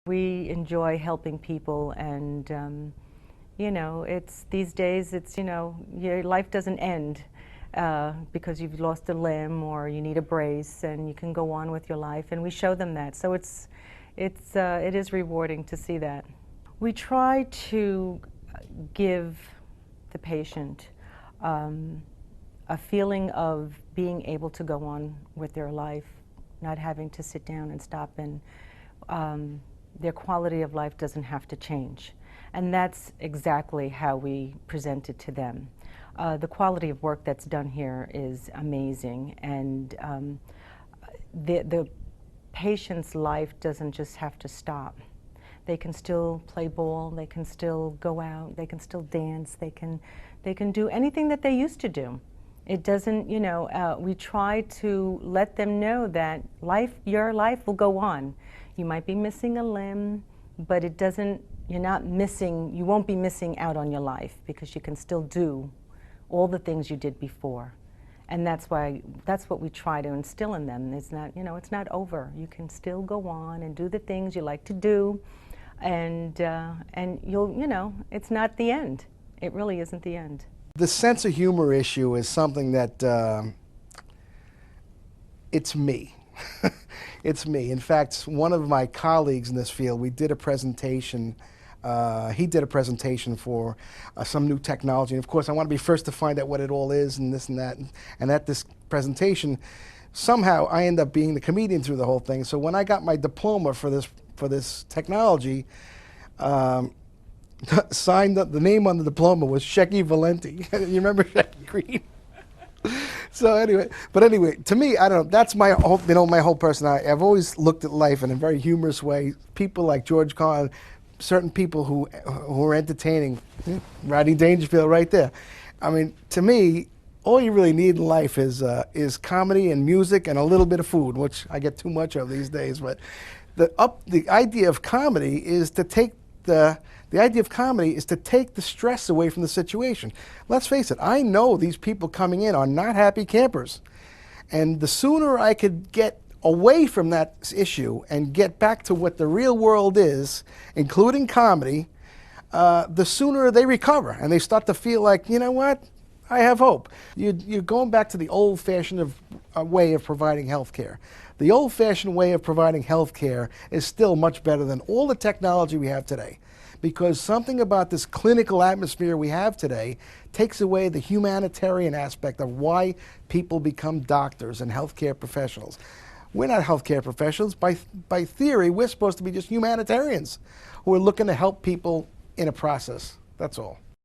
We enjoy helping people, and you know, these days your life doesn't end because you've lost a limb or you need a brace, and you can go on with your life, and we show them that. So it is rewarding to see that. We try to give the patient a feeling of being able to go on with their life, not having to sit down and stop, and their quality of life doesn't have to change. And that's exactly how we present it to them. The quality of work that's done here is amazing, and the patient's life doesn't just have to stop. They can still play ball, they can still go out, they can still dance, they can do anything that they used to do. It doesn't, we try to let them know that your life will go on. You might be missing a limb, but you won't be missing out on your life, because you can still do all the things you did before. And that's what we try to instill in them. It's not over. You can still go on and do the things you like to do, and it's not the end. It really isn't the end. The sense of humor issue is something that, it's me. It's me. In fact, one of my colleagues in this field, we did a presentation, he did a presentation for some new technology. And of course, I want to be first to find out what it all is and this and that. And at this presentation, somehow I end up being the comedian through the whole thing. So when I got my diploma for this technology, signed up, the name on the diploma was Shecky Valenti. You remember Shecky Green? So anyway, to me, I don't know, that's my whole personality. I've always looked at life in a very humorous way. People like George Carlin, certain people who are entertaining, Rodney Dangerfield right there. I mean, to me, all you really need in life is comedy and music and a little bit of food, which I get too much of these days. But the idea of comedy is to take the stress away from the situation. Let's face it, I know these people coming in are not happy campers. And the sooner I could get away from that issue and get back to what the real world is, including comedy, the sooner they recover and they start to feel like, you know what, I have hope. You're going back to the old-fashioned way of providing health care. The old-fashioned way of providing health care is still much better than all the technology we have today, because something about this clinical atmosphere we have today takes away the humanitarian aspect of why people become doctors and healthcare professionals. We're not healthcare professionals. By theory, we're supposed to be just humanitarians who are looking to help people in a process. That's all.